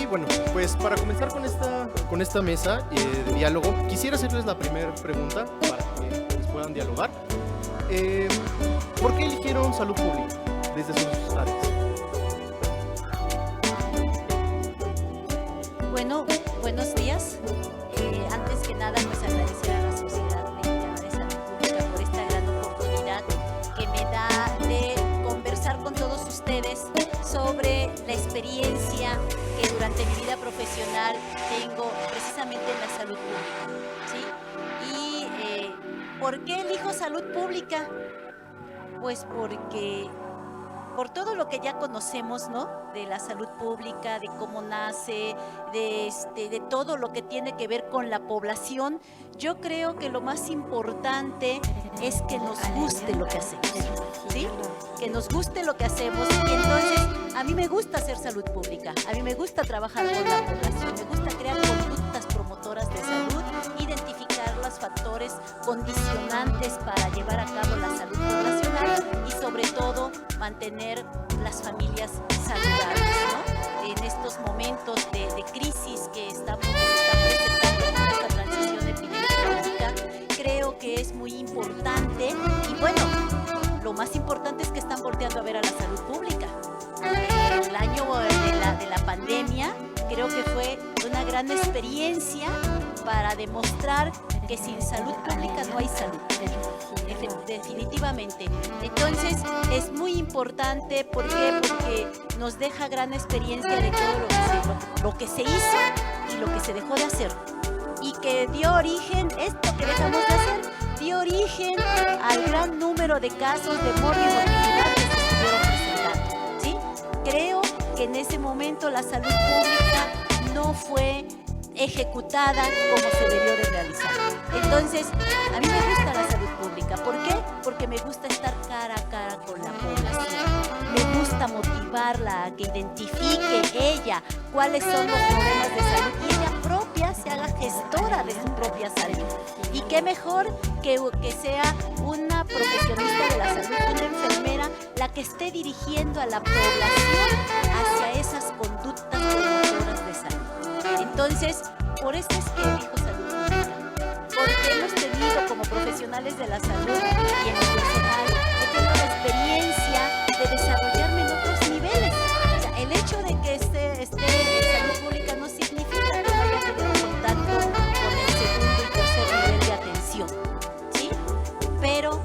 Y bueno, pues para comenzar con esta mesa de diálogo, quisiera hacerles la primera pregunta para que pues, puedan dialogar. Eh, ¿Por qué eligieron salud pública desde sus áreas? Bueno, buenos días. Antes que nada, pues agradecer a la Sociedad Mexicana de Salud Pública por esta gran oportunidad que me da de conversar con todos ustedes sobre la experiencia que durante mi vida profesional tengo precisamente en la salud pública, ¿sí? ¿Por qué elijo salud pública? Pues porque por todo lo que ya conocemos, ¿no? De la salud pública, de cómo nace, de todo lo que tiene que ver con la población, yo creo que lo más importante es que nos guste lo que hacemos, ¿sí? Que nos guste lo que hacemos. Y entonces, a mí me gusta hacer salud pública, a mí me gusta trabajar con la población, me gusta crear conductas promotoras de salud, identificar los factores condicionantes para llevar a cabo la salud poblacional y sobre todo mantener las familias saludables, ¿no? En estos momentos de crisis que se están presentando con esta transición epidemiológica, creo que es muy importante y bueno, lo más importante es que están volteando a ver a la salud pública. El año de la pandemia creo que fue una gran experiencia para demostrar que sin salud pública no hay salud, definitivamente. Entonces es muy importante, ¿por qué? Porque nos deja gran experiencia de todo lo que se hizo y lo que se dejó de hacer. Y que dio origen, esto que dejamos de hacer, dio origen al gran número de casos de morbilidad que se estuvieron presentando, ¿sí? Creo que en ese momento la salud pública no fue ejecutada como se debió de realizar. Entonces, a mí me gusta la salud pública. ¿Por qué? Porque me gusta estar cara a cara con la población. Me gusta motivarla a que identifique ella cuáles son los problemas de salud y ella propia se haga gestora de su propia salud. Y qué mejor que sea una profesionista de la salud, una enfermera, la que esté dirigiendo a la población hacia esas conductas promotoras de salud. Entonces, por eso es que elijo salud pública, porque hemos tenido como profesionales de la salud y en lo personal, he tenido la experiencia de desarrollarme en otros niveles. O sea, el hecho de que esté en salud pública no significa que no haya tenido contacto con el segundo y tercer nivel de atención, ¿sí? Pero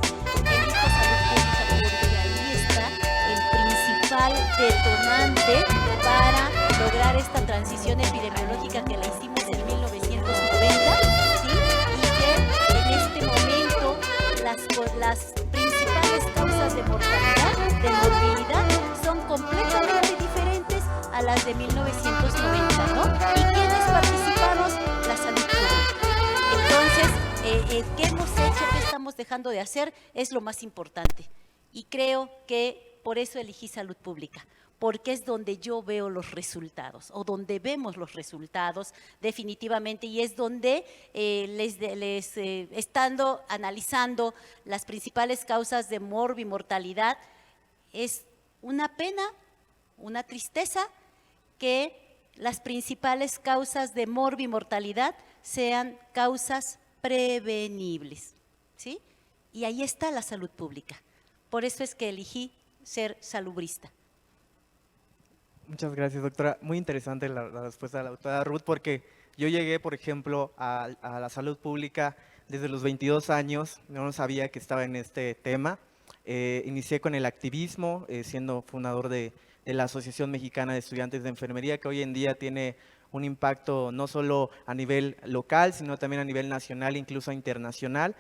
elijo salud pública porque ahí está el principal detonante para lograr esta transición epidemiológica que la hicimos en 1990, ¿sí? Y que en este momento las principales causas de mortalidad, de morbilidad, son completamente diferentes a las de 1990, ¿no? ¿Y quiénes participamos? La salud pública. Entonces, ¿qué hemos hecho? ¿Qué estamos dejando de hacer? Es lo más importante. Y creo que por eso elegí salud pública, porque es donde yo veo los resultados o donde vemos los resultados definitivamente y es donde estando analizando las principales causas de morbimortalidad, es una pena, una tristeza que las principales causas de morbimortalidad sean causas prevenibles, ¿sí? Y ahí está la salud pública. Por eso es que elegí ser salubrista. Muchas gracias, doctora. Muy interesante la respuesta de la doctora Ruth, porque yo llegué, por ejemplo, a la salud pública desde los 22 años, no sabía que estaba en este tema. Inicié con el activismo, siendo fundador de la Asociación Mexicana de Estudiantes de Enfermería, que hoy en día tiene un impacto no solo a nivel local, sino también a nivel nacional, incluso internacional.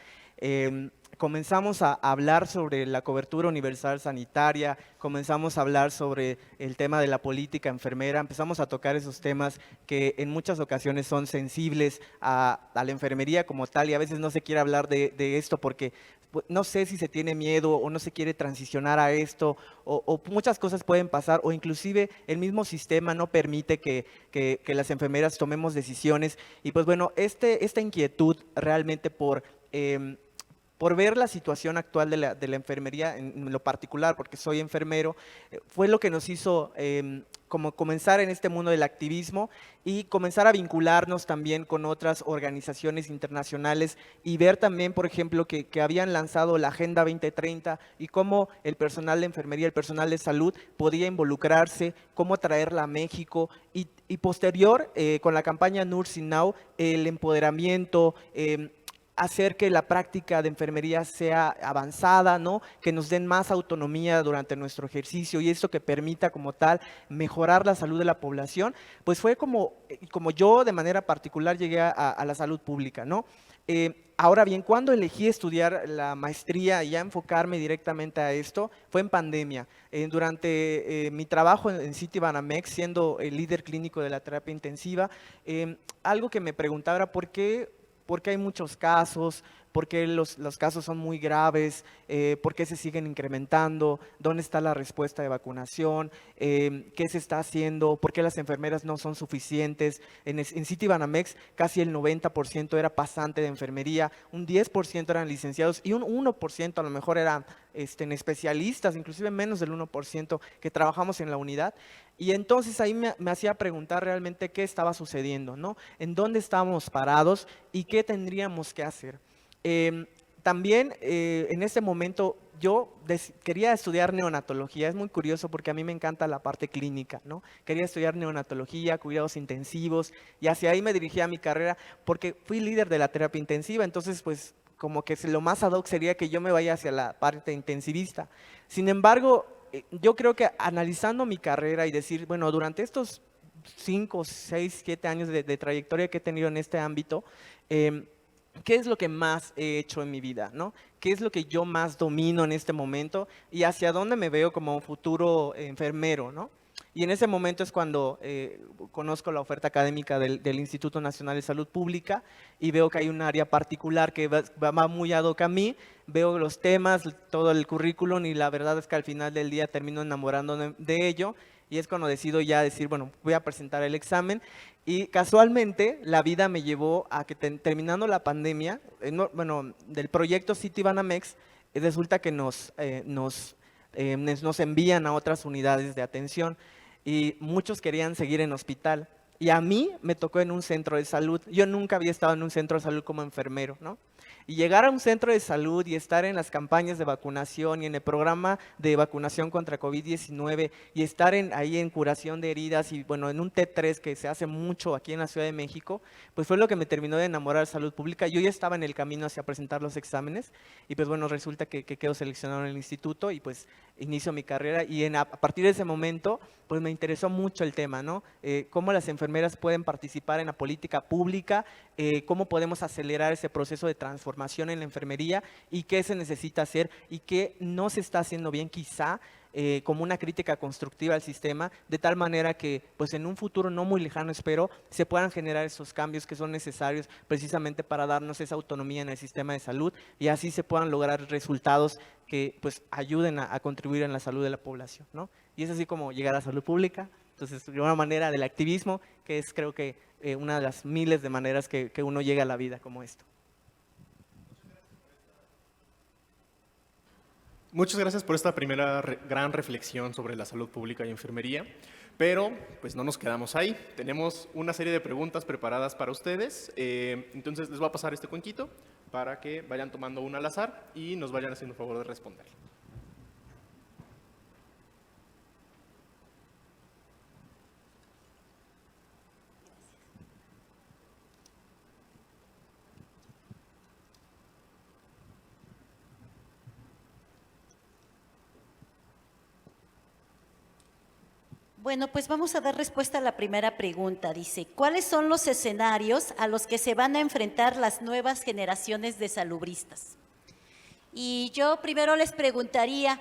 Comenzamos a hablar sobre la cobertura universal sanitaria, comenzamos a hablar sobre el tema de la política enfermera, empezamos a tocar esos temas que en muchas ocasiones son sensibles a la enfermería como tal y a veces no se quiere hablar de esto porque no sé si se tiene miedo o no se quiere transicionar a esto o muchas cosas pueden pasar o inclusive el mismo sistema no permite que las enfermeras tomemos decisiones y pues bueno, esta inquietud realmente por por ver la situación actual de la enfermería en lo particular, porque soy enfermero, fue lo que nos hizo como comenzar en este mundo del activismo y comenzar a vincularnos también con otras organizaciones internacionales y ver también, por ejemplo, que habían lanzado la Agenda 2030 y cómo el personal de enfermería, el personal de salud podía involucrarse, cómo traerla a México y posterior, con la campaña Nursing Now, el empoderamiento, hacer que la práctica de enfermería sea avanzada, ¿no? Que nos den más autonomía durante nuestro ejercicio y esto que permita como tal mejorar la salud de la población, pues fue como yo de manera particular llegué a la salud pública, ¿no? Ahora bien, cuando elegí estudiar la maestría y ya enfocarme directamente a esto, fue en pandemia. Durante mi trabajo en Citibanamex, siendo el líder clínico de la terapia intensiva, algo que me preguntaba era ¿por qué hay muchos casos? ¿Por qué los casos son muy graves? ¿Por qué se siguen incrementando? ¿Dónde está la respuesta de vacunación? ¿Qué se está haciendo? ¿Por qué las enfermeras no son suficientes? En Citibanamex casi el 90% era pasante de enfermería, un 10% eran licenciados y un 1% a lo mejor eran especialistas, inclusive menos del 1% que trabajamos en la unidad. Y entonces ahí me hacía preguntar realmente qué estaba sucediendo, ¿no? En dónde estábamos parados y qué tendríamos que hacer. También en ese momento yo quería estudiar neonatología. Es muy curioso porque a mí me encanta la parte clínica, ¿no? Quería estudiar neonatología, cuidados intensivos y hacia ahí me dirigí a mi carrera porque fui líder de la terapia intensiva, entonces pues como que lo más ad hoc sería que yo me vaya hacia la parte intensivista. Sin embargo, yo creo que analizando mi carrera y decir, bueno, durante estos 5, 6, 7 años de trayectoria que he tenido en este ámbito, ¿qué es lo que más he hecho en mi vida, ¿no? ¿Qué es lo que yo más domino en este momento y hacia dónde me veo como futuro enfermero, ¿no? Y en ese momento es cuando conozco la oferta académica del Instituto Nacional de Salud Pública y veo que hay un área particular que va muy ad hoc a mí, veo los temas, todo el currículum y la verdad es que al final del día termino enamorándome de ello y es cuando decido ya decir, bueno, voy a presentar el examen y casualmente la vida me llevó a que terminando la pandemia, del proyecto Citibanamex, resulta que nos envían a otras unidades de atención y muchos querían seguir en hospital y a mí me tocó en un centro de salud. Yo nunca había estado en un centro de salud como enfermero, ¿no? Y llegar a un centro de salud y estar en las campañas de vacunación y en el programa de vacunación contra COVID-19 y estar ahí en curación de heridas y bueno, en un T3 que se hace mucho aquí en la Ciudad de México, pues fue lo que me terminó de enamorar de salud pública. Yo ya estaba en el camino hacia presentar los exámenes y pues bueno, resulta que quedo seleccionado en el instituto y pues inicio mi carrera y a partir de ese momento pues me interesó mucho el tema, ¿no? Cómo las enfermeras pueden participar en la política pública, cómo podemos acelerar ese proceso de transformación en la enfermería y qué se necesita hacer y qué no se está haciendo bien quizá, como una crítica constructiva al sistema, de tal manera que pues en un futuro no muy lejano espero, se puedan generar esos cambios que son necesarios precisamente para darnos esa autonomía en el sistema de salud y así se puedan lograr resultados que pues ayuden a contribuir en la salud de la población, ¿no? Y es así como llegar a salud pública. Entonces, de una manera del activismo, que es creo que una de las miles de maneras que uno llega a la vida como esto. Muchas gracias por esta primera gran reflexión sobre la salud pública y enfermería, pero pues no nos quedamos ahí. Tenemos una serie de preguntas preparadas para ustedes, entonces les voy a pasar este cuenquito para que vayan tomando una al azar y nos vayan haciendo el favor de responder. Bueno, pues vamos a dar respuesta a la primera pregunta. Dice, ¿cuáles son los escenarios a los que se van a enfrentar las nuevas generaciones de salubristas? Y yo primero les preguntaría,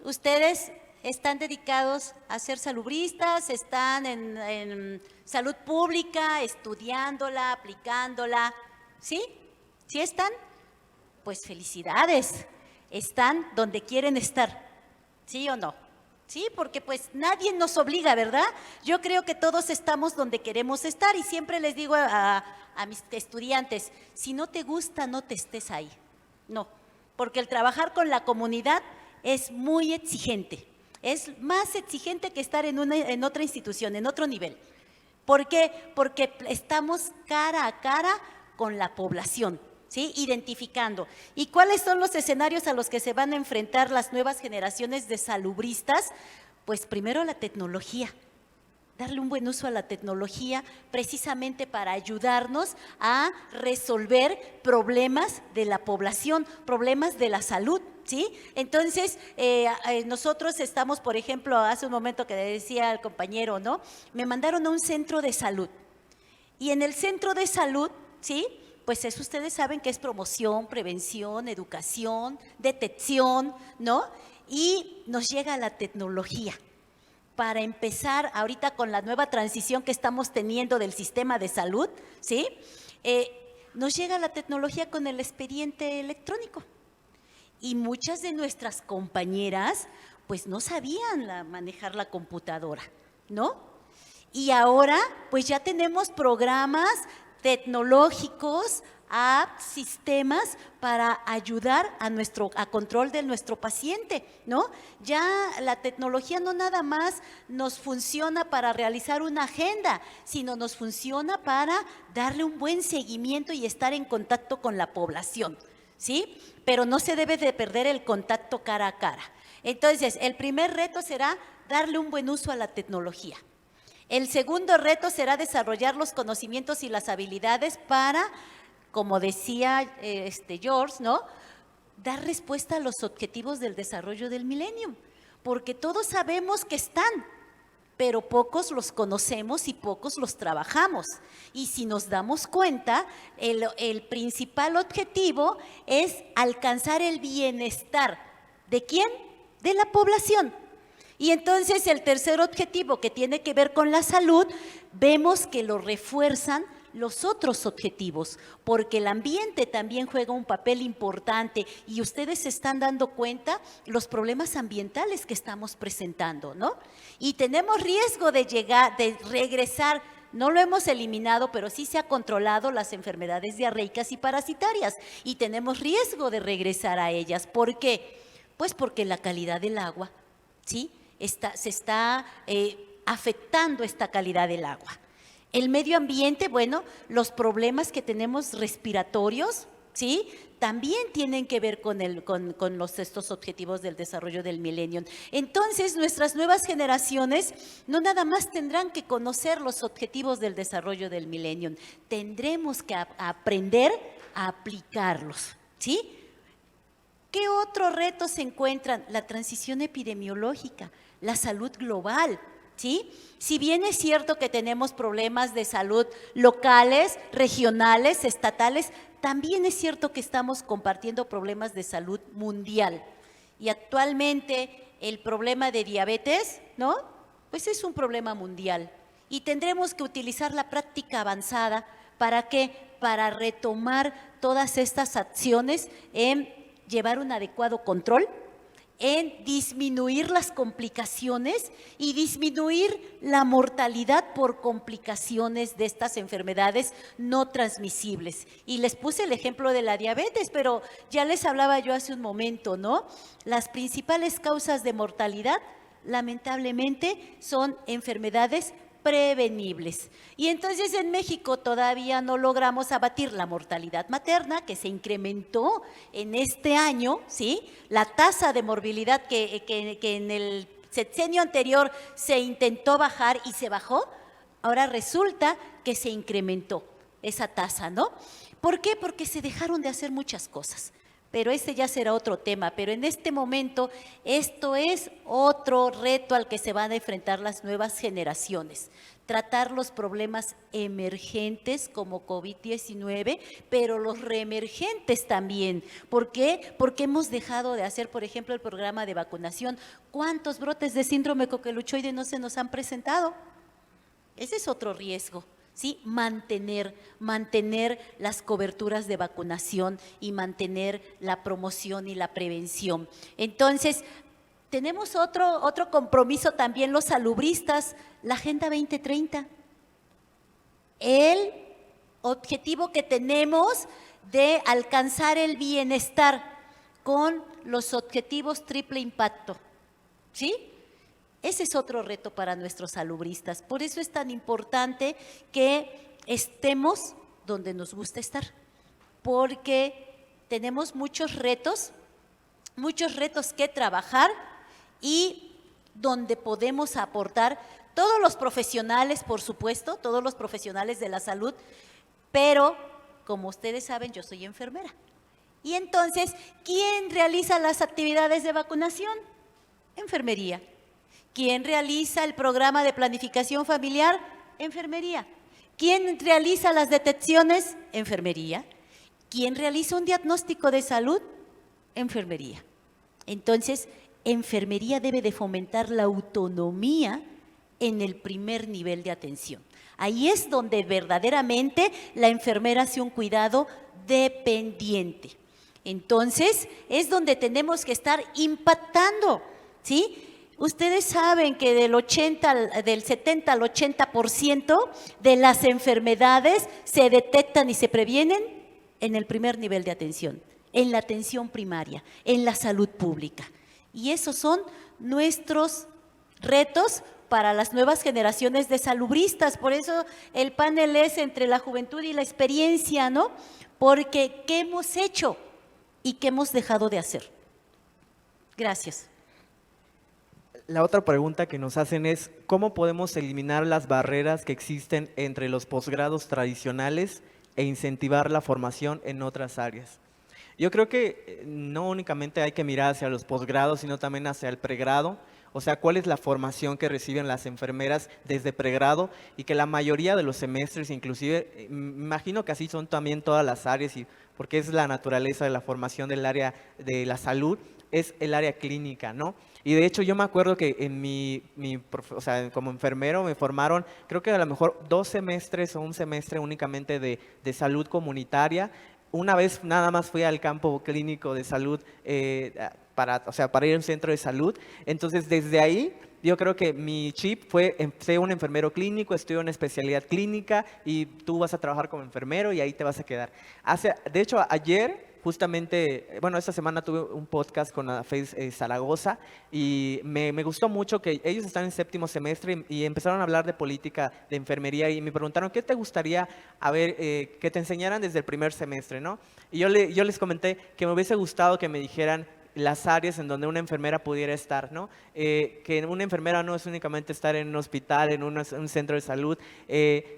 ¿ustedes están dedicados a ser salubristas? ¿Están en salud pública, estudiándola, aplicándola? ¿Sí? ¿Sí están? Pues felicidades, están donde quieren estar, ¿sí o no? Sí, porque pues nadie nos obliga, ¿verdad? Yo creo que todos estamos donde queremos estar y siempre les digo a mis estudiantes, si no te gusta, no te estés ahí. No, porque el trabajar con la comunidad es muy exigente. Es más exigente que estar en otra institución, en otro nivel. ¿Por qué? Porque estamos cara a cara con la población, ¿sí? Identificando. ¿Y cuáles son los escenarios a los que se van a enfrentar las nuevas generaciones de salubristas? Pues primero la tecnología. Darle un buen uso a la tecnología precisamente para ayudarnos a resolver problemas de la población, problemas de la salud, ¿sí? Entonces, nosotros estamos, por ejemplo, hace un momento que decía el compañero, ¿no? Me mandaron a un centro de salud. Y en el centro de salud, ¿sí? Pues eso ustedes saben que es promoción, prevención, educación, detección, ¿no? Y nos llega la tecnología. Para empezar, ahorita con la nueva transición que estamos teniendo del sistema de salud, ¿sí? Nos llega la tecnología con el expediente electrónico. Y muchas de nuestras compañeras, pues no sabían manejar la computadora, ¿no? Y ahora, pues ya tenemos programas tecnológicos, apps, sistemas para ayudar a control de nuestro paciente, ¿no? Ya la tecnología no nada más nos funciona para realizar una agenda, sino nos funciona para darle un buen seguimiento y estar en contacto con la población, ¿sí? Pero no se debe de perder el contacto cara a cara. Entonces, el primer reto será darle un buen uso a la tecnología. El segundo reto será desarrollar los conocimientos y las habilidades para, como decía George, ¿no? Dar respuesta a los objetivos del desarrollo del milenio, porque todos sabemos que están, pero pocos los conocemos y pocos los trabajamos. Y si nos damos cuenta, el principal objetivo es alcanzar el bienestar. ¿De quién? De la población. Y entonces el tercer objetivo, que tiene que ver con la salud, vemos que lo refuerzan los otros objetivos, porque el ambiente también juega un papel importante y ustedes se están dando cuenta los problemas ambientales que estamos presentando, ¿no? Y tenemos riesgo de regresar, no lo hemos eliminado, pero sí se ha controlado las enfermedades diarreicas y parasitarias y tenemos riesgo de regresar a ellas. ¿Por qué? Pues porque la calidad del agua, ¿sí? Se está afectando esta calidad del agua. El medio ambiente, bueno, los problemas que tenemos respiratorios, ¿sí? También tienen que ver con estos objetivos del desarrollo del milenio. Entonces, nuestras nuevas generaciones no nada más tendrán que conocer los objetivos del desarrollo del milenio, tendremos que aprender a aplicarlos, ¿sí? ¿Qué otros retos se encuentran? La transición epidemiológica, la salud global, ¿sí? Si bien es cierto que tenemos problemas de salud locales, regionales, estatales, también es cierto que estamos compartiendo problemas de salud mundial. Y actualmente el problema de diabetes, ¿no? Pues es un problema mundial. Y tendremos que utilizar la práctica avanzada, ¿para qué? Para retomar todas estas acciones en llevar un adecuado control, en disminuir las complicaciones y disminuir la mortalidad por complicaciones de estas enfermedades no transmisibles. Y les puse el ejemplo de la diabetes, pero ya les hablaba yo hace un momento, ¿no? Las principales causas de mortalidad, lamentablemente, son enfermedades prevenibles. Y entonces en México todavía no logramos abatir la mortalidad materna, que se incrementó en este año, ¿sí? La tasa de morbilidad que en el sexenio anterior se intentó bajar y se bajó, ahora resulta que se incrementó esa tasa, ¿no? ¿Por qué? Porque se dejaron de hacer muchas cosas. Pero ese ya será otro tema, pero en este momento esto es otro reto al que se van a enfrentar las nuevas generaciones. Tratar los problemas emergentes como COVID-19, pero los reemergentes también. ¿Por qué? Porque hemos dejado de hacer, por ejemplo, el programa de vacunación. ¿Cuántos brotes de síndrome coqueluchoide no se nos han presentado? Ese es otro riesgo. ¿Sí? Mantener las coberturas de vacunación y mantener la promoción y la prevención. Entonces, tenemos otro compromiso también los salubristas, la Agenda 2030. El objetivo que tenemos de alcanzar el bienestar con los objetivos triple impacto, ¿sí? Ese es otro reto para nuestros salubristas. Por eso es tan importante que estemos donde nos gusta estar, porque tenemos muchos retos que trabajar y donde podemos aportar todos los profesionales, por supuesto, todos los profesionales de la salud, pero como ustedes saben, yo soy enfermera. Y entonces, ¿quién realiza las actividades de vacunación? Enfermería. ¿Quién realiza el programa de planificación familiar? Enfermería. ¿Quién realiza las detecciones? Enfermería. ¿Quién realiza un diagnóstico de salud? Enfermería. Entonces, enfermería debe de fomentar la autonomía en el primer nivel de atención. Ahí es donde verdaderamente la enfermera hace un cuidado dependiente. Entonces, es donde tenemos que estar impactando, ¿sí? Ustedes saben que del 70 al 80% de las enfermedades se detectan y se previenen en el primer nivel de atención, en la atención primaria, en la salud pública. Y esos son nuestros retos para las nuevas generaciones de salubristas. Por eso el panel es entre la juventud y la experiencia, ¿no? Porque ¿qué hemos hecho y qué hemos dejado de hacer? Gracias. La otra pregunta que nos hacen es, ¿cómo podemos eliminar las barreras que existen entre los posgrados tradicionales e incentivar la formación en otras áreas? Yo creo que no únicamente hay que mirar hacia los posgrados, sino también hacia el pregrado. O sea, cuál es la formación que reciben las enfermeras desde pregrado y que la mayoría de los semestres, inclusive, me imagino que así son también todas las áreas, y porque es la naturaleza de la formación del área de la salud, es el área clínica, ¿no? Y de hecho yo me acuerdo que en o sea, como enfermero me formaron, creo que a lo mejor 2 semestres o un semestre únicamente de salud comunitaria. Una vez nada más fui al campo clínico de salud para ir a un centro de salud. Entonces, desde ahí, yo creo que mi chip fue, sé un enfermero clínico, estudio una especialidad clínica y tú vas a trabajar como enfermero y ahí te vas a quedar. De hecho, ayer, justamente, bueno, esta semana tuve un podcast con la FACE Zaragoza y me gustó mucho que ellos están en 7º semestre y empezaron a hablar de política de enfermería y me preguntaron, ¿qué te gustaría que te enseñaran desde el primer semestre, ¿no? Y yo les comenté que me hubiese gustado que me dijeran las áreas en donde una enfermera pudiera estar, ¿no? Que una enfermera no es únicamente estar en un hospital, en un centro de salud,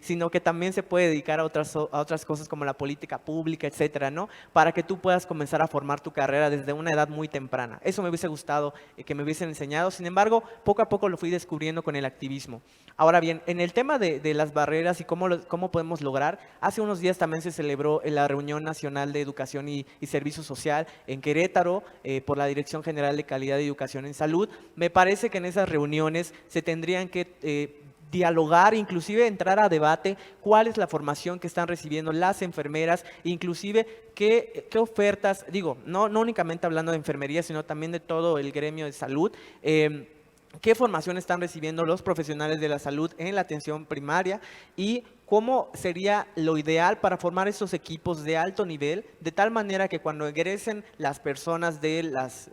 sino que también se puede dedicar a otras cosas como la política pública, etcétera, ¿no? Para que tú puedas comenzar a formar tu carrera desde una edad muy temprana. Eso me hubiese gustado que me hubiesen enseñado. Sin embargo, poco a poco lo fui descubriendo con el activismo. Ahora bien, en el tema de las barreras y cómo podemos lograr, hace unos días también se celebró la Reunión Nacional de Educación y Servicio Social en Querétaro, por la Dirección General de Calidad de Educación en Salud. Me parece que en esas reuniones se tendrían que dialogar, inclusive entrar a debate cuál es la formación que están recibiendo las enfermeras, inclusive qué ofertas, digo, no únicamente hablando de enfermería, sino también de todo el gremio de salud, qué formación están recibiendo los profesionales de la salud en la atención primaria y cómo sería lo ideal para formar esos equipos de alto nivel, de tal manera que cuando egresen las personas de las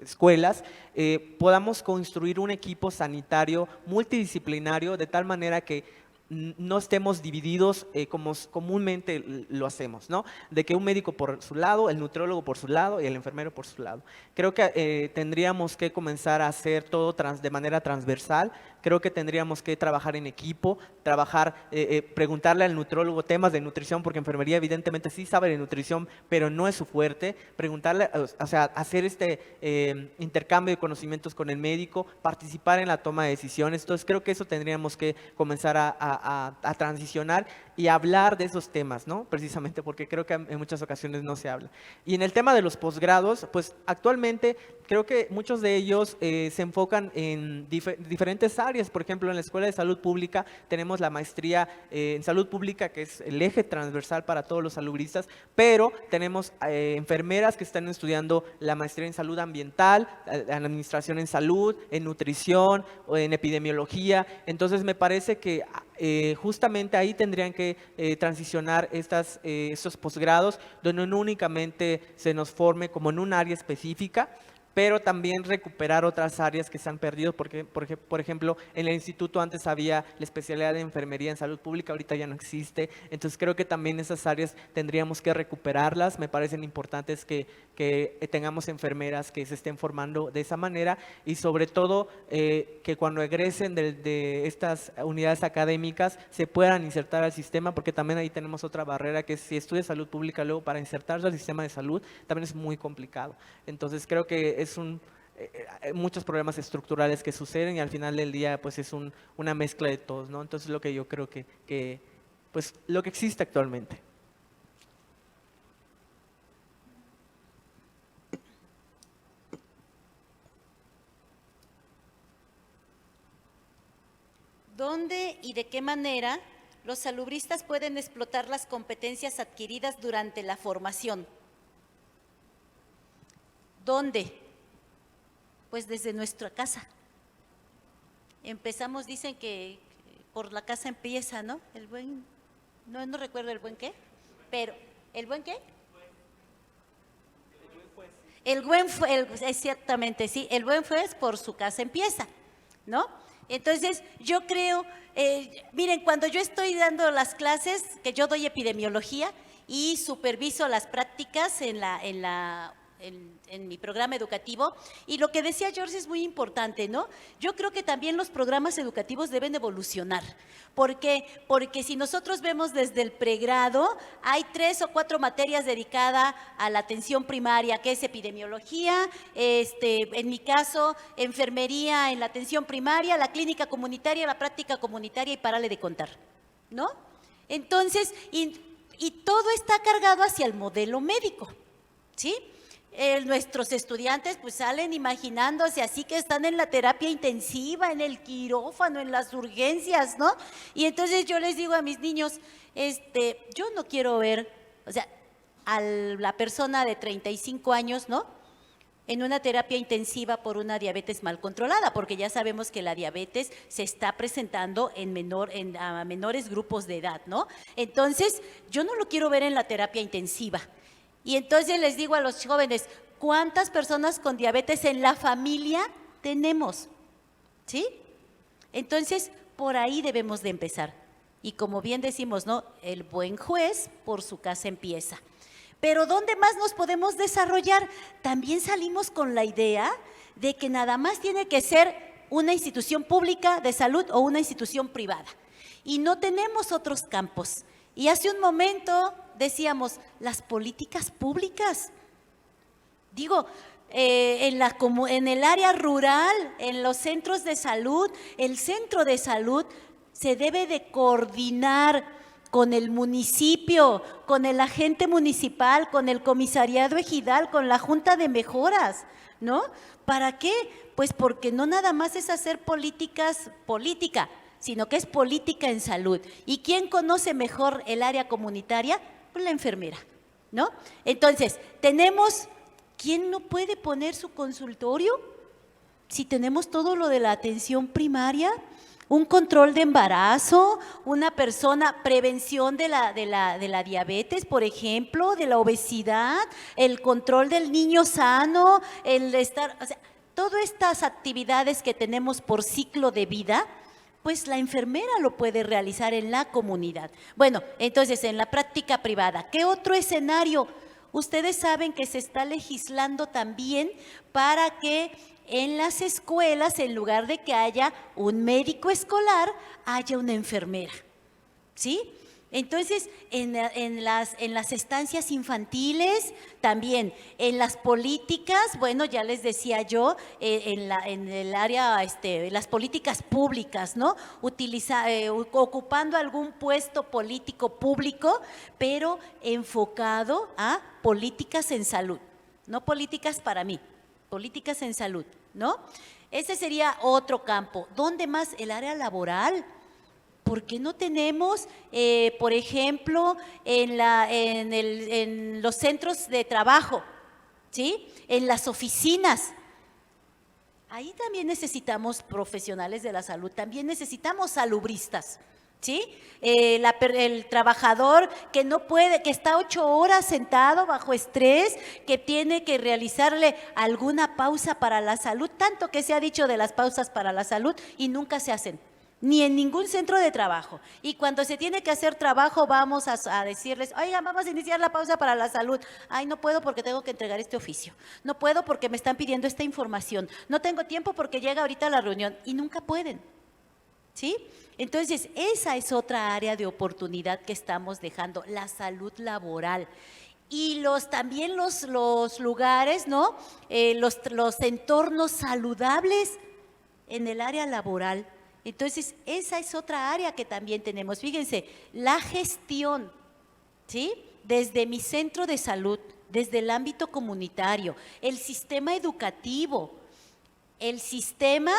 escuelas, podamos construir un equipo sanitario multidisciplinario, de tal manera que no estemos divididos como comúnmente lo hacemos, ¿no? De que un médico por su lado, el nutriólogo por su lado y el enfermero por su lado. Creo que tendríamos que comenzar a hacer todo de manera transversal. Creo que tendríamos que trabajar en equipo, preguntarle al nutriólogo temas de nutrición, porque enfermería evidentemente sí sabe de nutrición, pero no es su fuerte. Preguntarle, o sea, hacer intercambio de conocimientos con el médico, participar en la toma de decisiones. Entonces creo que eso tendríamos que comenzar a transicionar y hablar de esos temas, ¿no? Precisamente porque creo que en muchas ocasiones no se habla. Y en el tema de los posgrados, pues actualmente creo que muchos de ellos se enfocan en diferentes áreas. Por ejemplo, en la Escuela de Salud Pública tenemos la maestría en Salud Pública, que es el eje transversal para todos los salubristas, pero tenemos enfermeras que están estudiando la maestría en Salud Ambiental, en Administración en Salud, en Nutrición o en Epidemiología. Entonces me parece que justamente ahí tendrían que transicionar estos posgrados, donde no únicamente se nos forme como en un área específica, pero también recuperar otras áreas que se han perdido, porque, por ejemplo, en el instituto antes había la especialidad de enfermería en salud pública, ahorita ya no existe, entonces creo que también esas áreas tendríamos que recuperarlas. Me parecen importantes que tengamos enfermeras que se estén formando de esa manera, y sobre todo que cuando egresen de estas unidades académicas se puedan insertar al sistema, porque también ahí tenemos otra barrera, que es si estudias salud pública, luego para insertarse al sistema de salud también es muy complicado. Entonces creo que muchos problemas estructurales que suceden, y al final del día pues es una mezcla de todos, ¿no? Entonces lo que yo creo que pues lo que existe actualmente. ¿Dónde y de qué manera los salubristas pueden explotar las competencias adquiridas durante la formación? ¿Dónde? Pues desde nuestra casa. Empezamos, dicen que por la casa empieza, ¿no? El buen, no recuerdo el buen qué, pero ¿el buen qué? El buen fue, exactamente, sí, el buen fue por su casa empieza, ¿no? Entonces, yo creo, miren, cuando yo estoy dando las clases, que yo doy epidemiología y superviso las prácticas en mi programa educativo, y lo que decía George es muy importante, ¿no? Yo creo que también los programas educativos deben evolucionar. ¿Por qué? Porque si nosotros vemos desde el pregrado, hay 3 o 4 materias dedicadas a la atención primaria, que es epidemiología, en mi caso, enfermería en la atención primaria, la clínica comunitaria, la práctica comunitaria, y párale de contar, ¿no? Entonces, y todo está cargado hacia el modelo médico, ¿sí? Nuestros estudiantes pues salen imaginándose así que están en la terapia intensiva, en el quirófano, en las urgencias, ¿no? Y entonces yo les digo a mis niños, yo no quiero ver, o sea, a la persona de 35 años, ¿no?, en una terapia intensiva por una diabetes mal controlada, porque ya sabemos que la diabetes se está presentando a menores grupos de edad, ¿no? Entonces, yo no lo quiero ver en la terapia intensiva. Y entonces les digo a los jóvenes, ¿cuántas personas con diabetes en la familia tenemos? ¿Sí? Entonces, por ahí debemos de empezar. Y como bien decimos, ¿no?, el buen juez por su casa empieza. Pero ¿dónde más nos podemos desarrollar? También salimos con la idea de que nada más tiene que ser una institución pública de salud o una institución privada. Y no tenemos otros campos. Y hace un momento decíamos, las políticas públicas. Digo, en el área rural, en los centros de salud, el centro de salud se debe de coordinar con el municipio, con el agente municipal, con el comisariado ejidal, con la junta de mejoras, ¿no? ¿Para qué? Pues porque no nada más es hacer política, sino que es política en salud. ¿Y quién conoce mejor el área comunitaria? Pues la enfermera, ¿no? Entonces, ¿quién no puede poner su consultorio? Si tenemos todo lo de la atención primaria, un control de embarazo, prevención de la diabetes, por ejemplo, de la obesidad, el control del niño sano, o sea, todas estas actividades que tenemos por ciclo de vida, pues la enfermera lo puede realizar en la comunidad. Bueno, entonces en la práctica privada, ¿qué otro escenario? Ustedes saben que se está legislando también para que en las escuelas, en lugar de que haya un médico escolar, haya una enfermera, ¿sí? Entonces, en las estancias infantiles, también en las políticas, bueno, ya les decía yo, en el área, las políticas públicas, ¿no? Ocupando algún puesto político público, pero enfocado a políticas en salud, no políticas para mí, políticas en salud, ¿no? Ese sería otro campo. ¿Dónde más? El área laboral. ¿Por qué no tenemos, por ejemplo, en los centros de trabajo, ¿sí?, en las oficinas? Ahí también necesitamos profesionales de la salud, también necesitamos salubristas, ¿sí? El trabajador que no puede, que está 8 horas sentado bajo estrés, que tiene que realizarle alguna pausa para la salud, tanto que se ha dicho de las pausas para la salud y nunca se hacen, ni en ningún centro de trabajo. Y cuando se tiene que hacer trabajo vamos a decirles, oigan, vamos a iniciar la pausa para la salud. Ay, no puedo porque tengo que entregar este oficio. No puedo porque me están pidiendo esta información. No tengo tiempo porque llega ahorita la reunión. Y nunca pueden, ¿sí? Entonces, esa es otra área de oportunidad que estamos dejando, la salud laboral. Y también los lugares, ¿no? Los entornos saludables en el área laboral. Entonces, esa es otra área que también tenemos. Fíjense, la gestión, ¿sí? Desde mi centro de salud, desde el ámbito comunitario, el sistema educativo, el sistema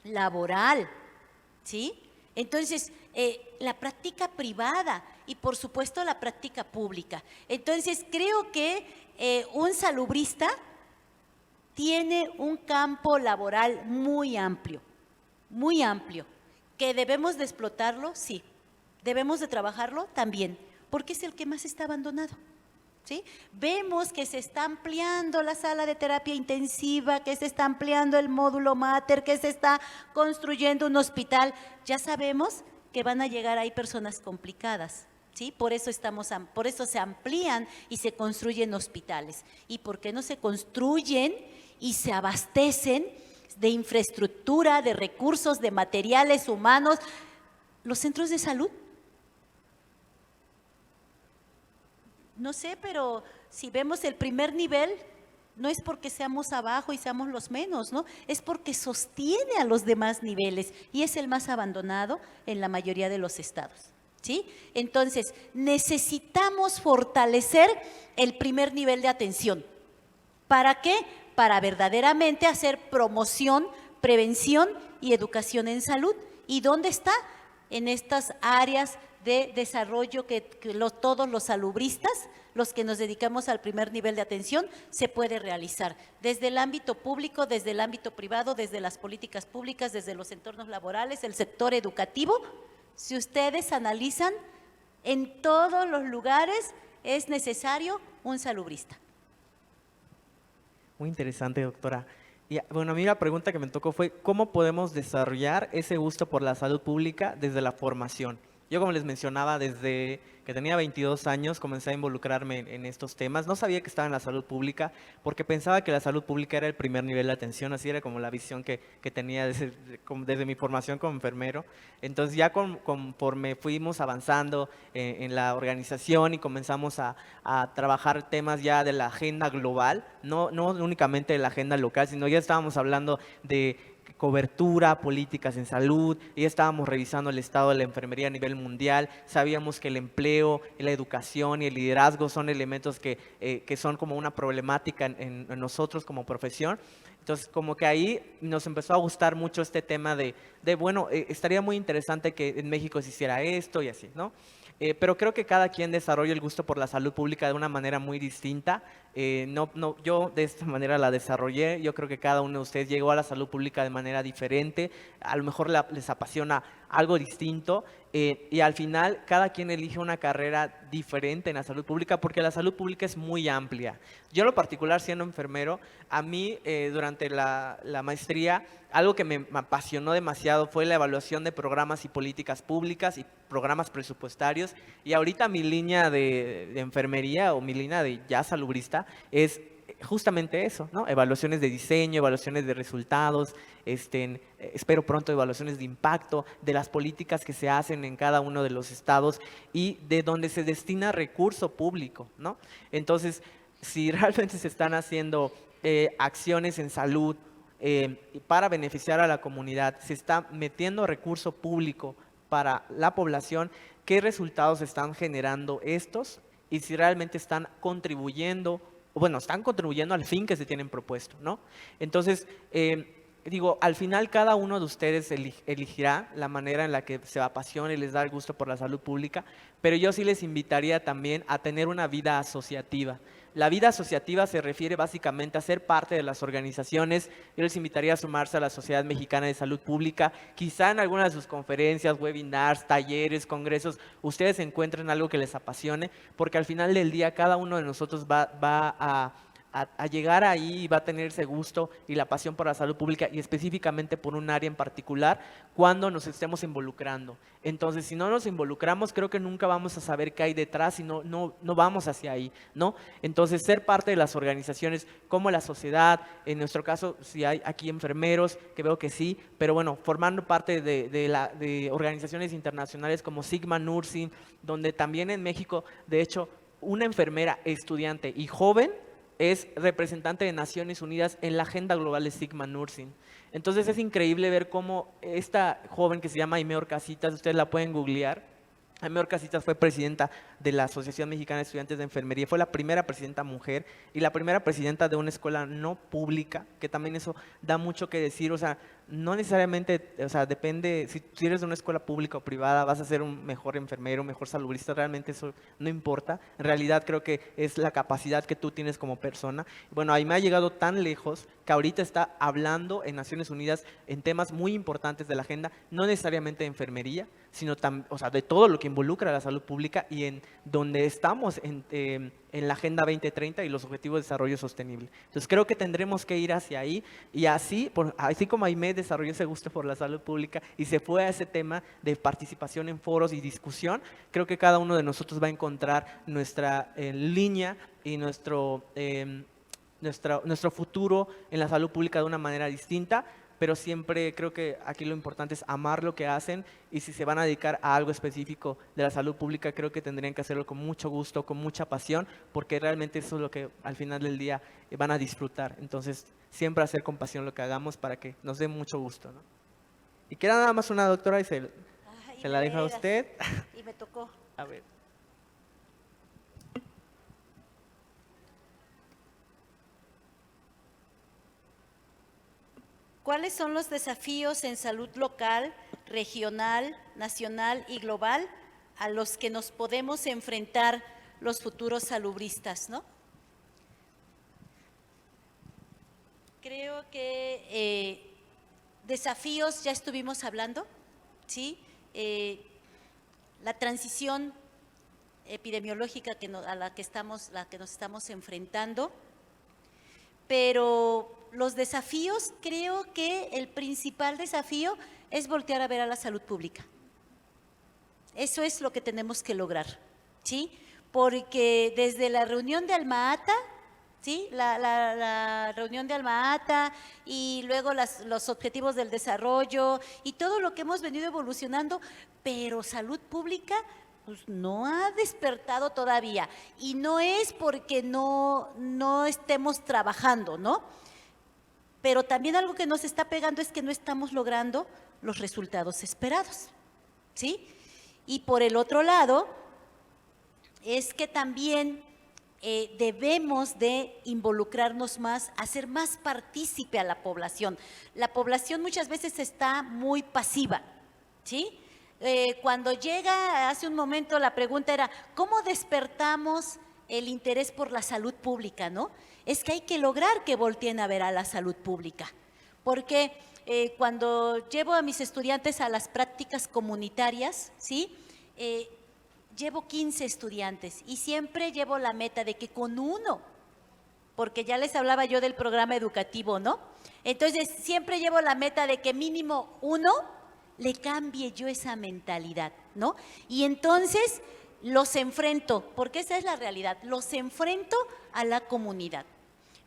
laboral, ¿sí? Entonces, la práctica privada y, por supuesto, la práctica pública. Entonces, creo que un salubrista tiene un campo laboral muy amplio, que debemos de explotarlo, sí, debemos de trabajarlo también, porque es el que más está abandonado, ¿sí? Vemos que se está ampliando la sala de terapia intensiva, que se está ampliando el módulo mater, que se está construyendo un hospital. Ya sabemos que van a llegar ahí personas complicadas, ¿sí? Por eso se amplían y se construyen hospitales. ¿Y por qué no se construyen y se abastecen de infraestructura, de recursos, de materiales humanos, los centros de salud? No sé, pero si vemos el primer nivel, no es porque seamos abajo y seamos los menos, ¿no? Es porque sostiene a los demás niveles y es el más abandonado en la mayoría de los estados, ¿sí? Entonces, necesitamos fortalecer el primer nivel de atención. ¿Para qué? Para verdaderamente hacer promoción, prevención y educación en salud. ¿Y dónde está? En estas áreas de desarrollo que todos los salubristas, los que nos dedicamos al primer nivel de atención, se puede realizar desde el ámbito público, desde el ámbito privado, desde las políticas públicas, desde los entornos laborales, el sector educativo. Si ustedes analizan, en todos los lugares es necesario un salubrista. Muy interesante, doctora. Y bueno, a mí la pregunta que me tocó fue, ¿cómo podemos desarrollar ese gusto por la salud pública desde la formación? Yo, como les mencionaba, desde que tenía 22 años comencé a involucrarme en estos temas. No sabía que estaba en la salud pública porque pensaba que la salud pública era el primer nivel de atención, así era como la visión que tenía desde mi formación como enfermero. Entonces ya conforme fuimos avanzando en la organización y comenzamos a trabajar temas ya de la agenda global, no únicamente de la agenda local, sino ya estábamos hablando de cobertura, políticas en salud, y ya estábamos revisando el estado de la enfermería a nivel mundial. Sabíamos que el empleo, la educación y el liderazgo son elementos que son como una problemática en nosotros como profesión. Entonces, como que ahí nos empezó a gustar mucho este tema de bueno, estaría muy interesante que en México se hiciera esto y así, ¿no? Pero creo que cada quien desarrolla el gusto por la salud pública de una manera muy distinta. Yo de esta manera la desarrollé. Yo creo que cada uno de ustedes llegó a la salud pública de manera diferente. A lo mejor les apasiona algo distinto. Y al final cada quien elige una carrera diferente en la salud pública porque la salud pública es muy amplia. Yo en lo particular, siendo enfermero, a mí durante la maestría algo que me apasionó demasiado fue la evaluación de programas y políticas públicas y programas presupuestarios. Y ahorita mi línea de enfermería o mi línea de ya salubrista es justamente eso, ¿no? Evaluaciones de diseño, evaluaciones de resultados, espero pronto evaluaciones de impacto de las políticas que se hacen en cada uno de los estados y de donde se destina recurso público, ¿no? Entonces, si realmente se están haciendo acciones en salud para beneficiar a la comunidad, se está metiendo recurso público para la población, ¿qué resultados están generando estos? Y si realmente están contribuyendo, están contribuyendo al fin que se tienen propuesto, ¿no? Entonces, digo, al final cada uno de ustedes elegirá la manera en la que se apasione y les da el gusto por la salud pública, pero yo sí les invitaría también a tener una vida asociativa. La vida asociativa se refiere básicamente a ser parte de las organizaciones. Yo les invitaría a sumarse a la Sociedad Mexicana de Salud Pública. Quizá en alguna de sus conferencias, webinars, talleres, congresos, ustedes encuentren algo que les apasione, porque al final del día cada uno de nosotros va a llegar ahí y va a tener ese gusto y la pasión por la salud pública y específicamente por un área en particular cuando nos estemos involucrando. Entonces, si no nos involucramos, creo que nunca vamos a saber qué hay detrás y no vamos hacia ahí, ¿no? Entonces, ser parte de las organizaciones como la sociedad, en nuestro caso, si hay aquí enfermeros, que veo que sí, pero bueno, formando parte de organizaciones internacionales como Sigma Nursing, donde también en México, de hecho, una enfermera estudiante y joven es representante de Naciones Unidas en la agenda global de Sigma Nursing. Entonces es increíble ver cómo esta joven que se llama Aimee Orcasitas, ustedes la pueden googlear. Aimee Orcasitas fue presidenta de la Asociación Mexicana de Estudiantes de Enfermería, fue la primera presidenta mujer y la primera presidenta de una escuela no pública, que también eso da mucho que decir, o sea, no necesariamente, o sea, depende, si eres de una escuela pública o privada, vas a ser un mejor enfermero, un mejor salubrista, realmente eso no importa. En realidad creo que es la capacidad que tú tienes como persona. Bueno, Aimee ha llegado tan lejos que ahorita está hablando en Naciones Unidas en temas muy importantes de la agenda, no necesariamente de enfermería, sino o sea, de todo lo que involucra a la salud pública y en donde estamos en la Agenda 2030 y los Objetivos de Desarrollo Sostenible. Entonces creo que tendremos que ir hacia ahí y así como Aimee desarrolló ese gusto por la salud pública y se fue a ese tema de participación en foros y discusión, creo que cada uno de nosotros va a encontrar nuestra línea y nuestro futuro en la salud pública de una manera distinta, pero siempre creo que aquí lo importante es amar lo que hacen y si se van a dedicar a algo específico de la salud pública, creo que tendrían que hacerlo con mucho gusto, con mucha pasión, porque realmente eso es lo que al final del día van a disfrutar. Entonces, siempre hacer con pasión lo que hagamos para que nos dé mucho gusto, ¿no? Y queda nada más una doctora y se la deja a usted. Y me tocó. A ver. ¿Cuáles son los desafíos en salud local, regional, nacional y global a los que nos podemos enfrentar los futuros salubristas, ¿no? Creo que desafíos ya estuvimos hablando, ¿sí? La transición epidemiológica a la que nos estamos enfrentando, pero los desafíos, creo que el principal desafío es voltear a ver a la salud pública. Eso es lo que tenemos que lograr, ¿sí? Porque desde la reunión de Alma Ata, ¿sí? La reunión de Alma Ata y luego los objetivos del desarrollo y todo lo que hemos venido evolucionando, pero salud pública pues no ha despertado todavía y no es porque no estemos trabajando, ¿no? Pero también algo que nos está pegando es que no estamos logrando los resultados esperados, ¿sí? Y por el otro lado, es que también debemos de involucrarnos más, hacer más partícipe a la población. La población muchas veces está muy pasiva, ¿sí? Cuando llega, hace un momento la pregunta era, ¿cómo despertamos el interés por la salud pública, no? Es que hay que lograr que volteen a ver a la salud pública, porque cuando llevo a mis estudiantes a las prácticas comunitarias, ¿sí? Llevo 15 estudiantes y siempre llevo la meta de que con uno, porque ya les hablaba yo del programa educativo, ¿no? Entonces siempre llevo la meta de que mínimo uno le cambie yo esa mentalidad, ¿no? Y entonces los enfrento, porque esa es la realidad, los enfrento a la comunidad.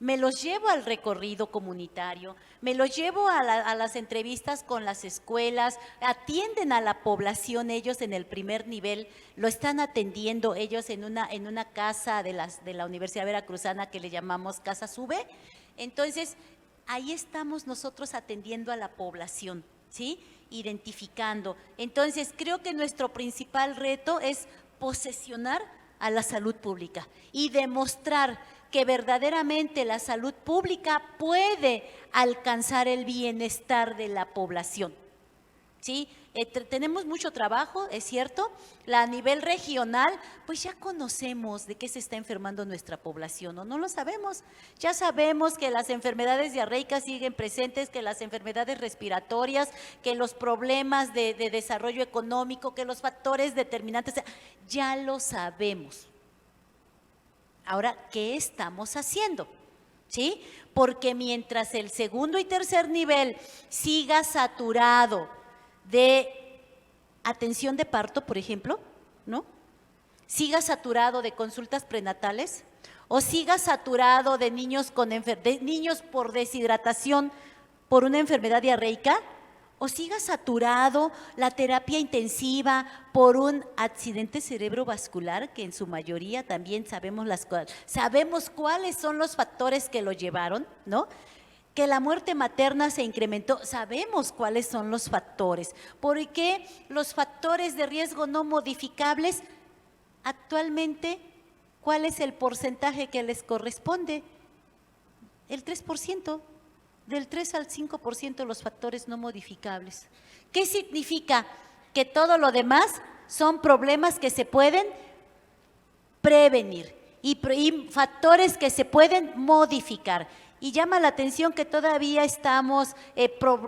Me los llevo al recorrido comunitario, me los llevo a las entrevistas con las escuelas, atienden a la población ellos en el primer nivel, lo están atendiendo ellos en una casa de la Universidad Veracruzana que le llamamos Casa Sube. Entonces, ahí estamos nosotros atendiendo a la población, ¿sí? Identificando. Entonces, creo que nuestro principal reto es posesionar a la salud pública y demostrar que verdaderamente la salud pública puede alcanzar el bienestar de la población. ¿Sí? Tenemos mucho trabajo, es cierto, a nivel regional, pues ya conocemos de qué se está enfermando nuestra población, ¿o no lo sabemos? Ya sabemos que las enfermedades diarreicas siguen presentes, que las enfermedades respiratorias, que los problemas de desarrollo económico, que los factores determinantes, ya lo sabemos. Ahora, ¿qué estamos haciendo? ¿Sí? Porque mientras el segundo y tercer nivel siga saturado de atención de parto, por ejemplo, ¿no? Siga saturado de consultas prenatales o siga saturado de niños niños por deshidratación por una enfermedad diarreica, o siga saturado la terapia intensiva por un accidente cerebrovascular, que en su mayoría también sabemos cuáles son los factores que lo llevaron, ¿no? Que la muerte materna se incrementó, sabemos cuáles son los factores, porque los factores de riesgo no modificables, actualmente, ¿cuál es el porcentaje que les corresponde? El 3%, del 3 al 5% los factores no modificables. ¿Qué significa? Que todo lo demás son problemas que se pueden prevenir y factores que se pueden modificar. Y llama la atención que todavía estamos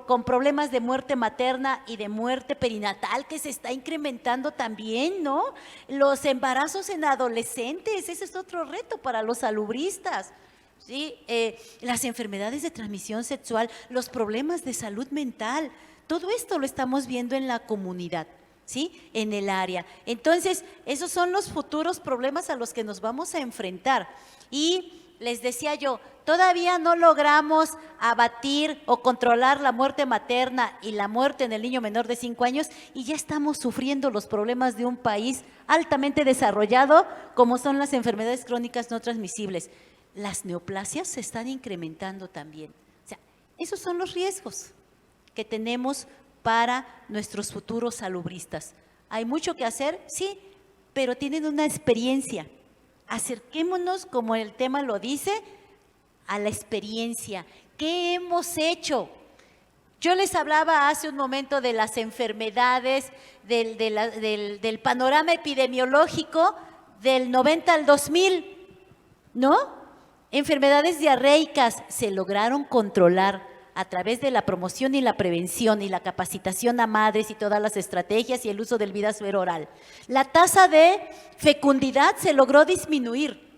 con problemas de muerte materna y de muerte perinatal, que se está incrementando también, ¿no? Los embarazos en adolescentes, ese es otro reto para los salubristas, ¿sí? Las enfermedades de transmisión sexual, los problemas de salud mental, todo esto lo estamos viendo en la comunidad, ¿sí? En el área. Entonces, esos son los futuros problemas a los que nos vamos a enfrentar. Y les decía yo, todavía no logramos abatir o controlar la muerte materna y la muerte en el niño menor de 5 años y ya estamos sufriendo los problemas de un país altamente desarrollado como son las enfermedades crónicas no transmisibles. Las neoplasias se están incrementando también. O sea, esos son los riesgos que tenemos para nuestros futuros salubristas. ¿Hay mucho que hacer? Sí, pero tienen una experiencia. Acerquémonos, como el tema lo dice, a la experiencia. ¿Qué hemos hecho? Yo les hablaba hace un momento de las enfermedades, del panorama epidemiológico del 90 al 2000, ¿no? Enfermedades diarreicas se lograron controlar a través de la promoción y la prevención y la capacitación a madres y todas las estrategias y el uso del Vidasuero oral. La tasa de fecundidad se logró disminuir,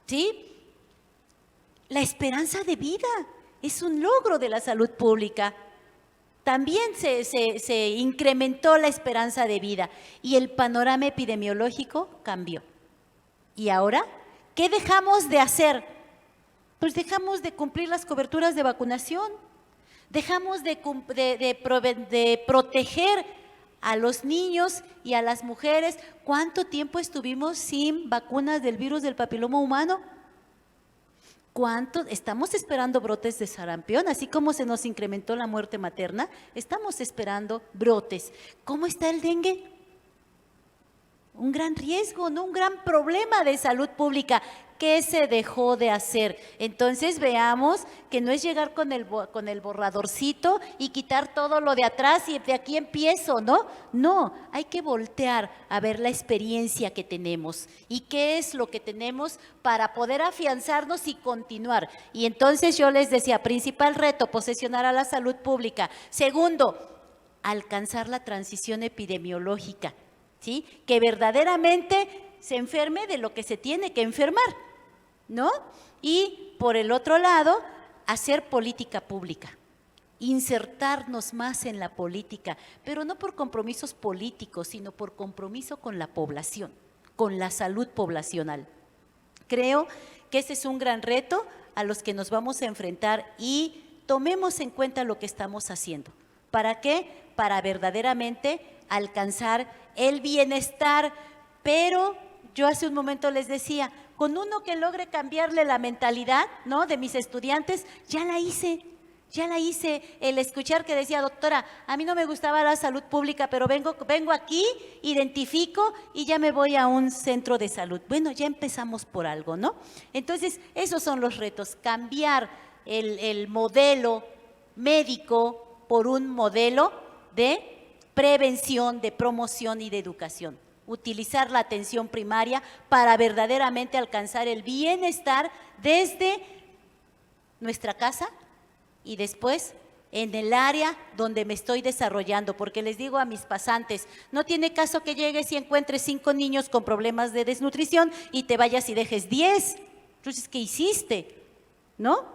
¿sí? La esperanza de vida es un logro de la salud pública. También se incrementó la esperanza de vida y el panorama epidemiológico cambió. ¿Y ahora qué dejamos de hacer? Pues dejamos de cumplir las coberturas de vacunación, dejamos de proteger a los niños y a las mujeres. ¿Cuánto tiempo estuvimos sin vacunas del virus del papiloma humano? ¿Cuánto? Estamos esperando brotes de sarampión, así como se nos incrementó la muerte materna, estamos esperando brotes. ¿Cómo está el dengue? Un gran riesgo, ¿no? Un gran problema de salud pública. ¿Qué se dejó de hacer? Entonces veamos que no es llegar con el borradorcito y quitar todo lo de atrás y de aquí empiezo, ¿no? No, hay que voltear a ver la experiencia que tenemos y qué es lo que tenemos para poder afianzarnos y continuar. Y entonces yo les decía, principal reto, posesionar a la salud pública. Segundo, alcanzar la transición epidemiológica, ¿sí? Que verdaderamente se enferme de lo que se tiene que enfermar, ¿no? Y por el otro lado, hacer política pública, insertarnos más en la política, pero no por compromisos políticos, sino por compromiso con la población, con la salud poblacional. Creo que ese es un gran reto a los que nos vamos a enfrentar y tomemos en cuenta lo que estamos haciendo. ¿Para qué? Para verdaderamente alcanzar el bienestar, pero yo hace un momento les decía, con uno que logre cambiarle la mentalidad, ¿no? De mis estudiantes, ya la hice, Ya la hice, el escuchar que decía, doctora, a mí no me gustaba la salud pública, pero vengo aquí, identifico y ya me voy a un centro de salud. Bueno, ya empezamos por algo, ¿no? Entonces, esos son los retos, cambiar el modelo médico por un modelo de prevención, de promoción y de educación. Utilizar la atención primaria para verdaderamente alcanzar el bienestar desde nuestra casa y después en el área donde me estoy desarrollando, porque les digo a mis pasantes, no tiene caso que llegues y encuentres 5 niños con problemas de desnutrición y te vayas y dejes 10. Entonces, ¿qué hiciste? ¿No?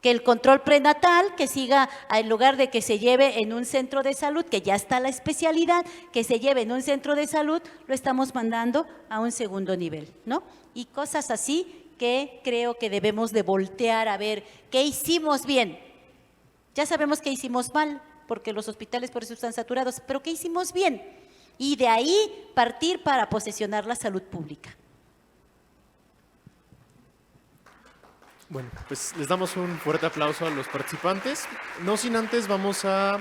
Que el control prenatal, que siga, en lugar de que se lleve en un centro de salud, que ya está la especialidad, que se lleve en un centro de salud, lo estamos mandando a un segundo nivel, ¿no? Y cosas así que creo que debemos de voltear a ver qué hicimos bien. Ya sabemos que hicimos mal, porque los hospitales por eso están saturados, pero ¿qué hicimos bien? Y de ahí partir para posesionar la salud pública. Bueno, pues les damos un fuerte aplauso a los participantes. No sin antes vamos a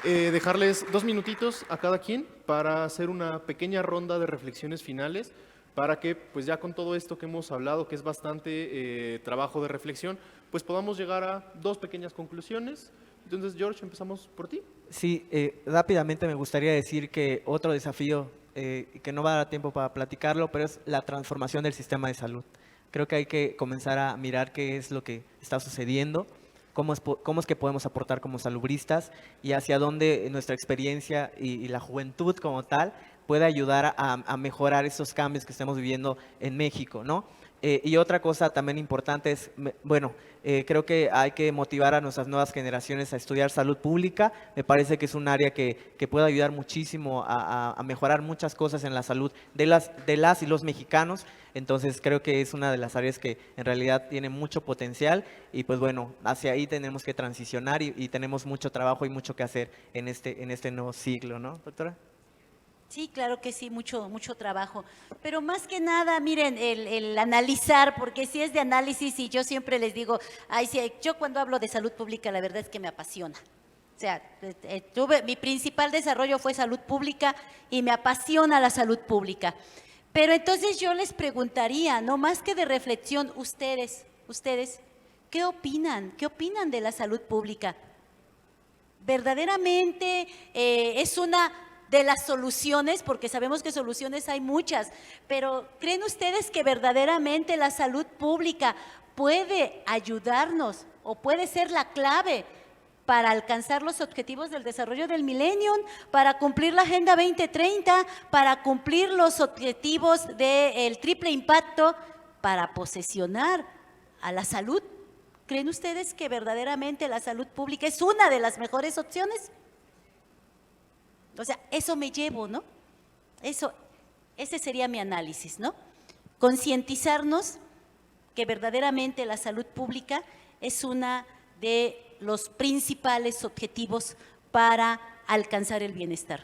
dejarles 2 minutitos a cada quien para hacer una pequeña ronda de reflexiones finales, para que pues ya con todo esto que hemos hablado, que es bastante trabajo de reflexión, pues podamos llegar a 2 pequeñas conclusiones. Entonces, George, empezamos por ti. Sí, rápidamente me gustaría decir que otro desafío, que no va a dar tiempo para platicarlo, pero es la transformación del sistema de salud. Creo que hay que comenzar a mirar qué es lo que está sucediendo, cómo es que podemos aportar como salubristas y hacia dónde nuestra experiencia y la juventud como tal puede ayudar a mejorar esos cambios que estamos viviendo en México, ¿no? Y otra cosa también importante es, creo que hay que motivar a nuestras nuevas generaciones a estudiar salud pública. Me parece que es un área que puede ayudar muchísimo a mejorar muchas cosas en la salud de las y los mexicanos. Entonces creo que es una de las áreas que en realidad tiene mucho potencial y pues bueno, hacia ahí tenemos que transicionar y tenemos mucho trabajo y mucho que hacer en este nuevo siglo, ¿no, doctora? Sí, claro que sí, mucho trabajo. Pero más que nada, miren, el analizar, porque si es de análisis y yo siempre les digo, sí, yo cuando hablo de salud pública la verdad es que me apasiona. O sea, mi principal desarrollo fue salud pública y me apasiona la salud pública. Pero entonces yo les preguntaría, no más que de reflexión, ustedes, ¿qué opinan? ¿Qué opinan de la salud pública? ¿Verdaderamente es una de las soluciones? Porque sabemos que soluciones hay muchas, pero ¿creen ustedes que verdaderamente la salud pública puede ayudarnos o puede ser la clave para alcanzar los objetivos del desarrollo del milenio, para cumplir la Agenda 2030, para cumplir los objetivos del triple impacto, para posesionar a la salud? ¿Creen ustedes que verdaderamente la salud pública es una de las mejores opciones? O sea, eso me llevo, ¿no? Ese sería mi análisis, ¿no? Concientizarnos que verdaderamente la salud pública es una de los principales objetivos para alcanzar el bienestar.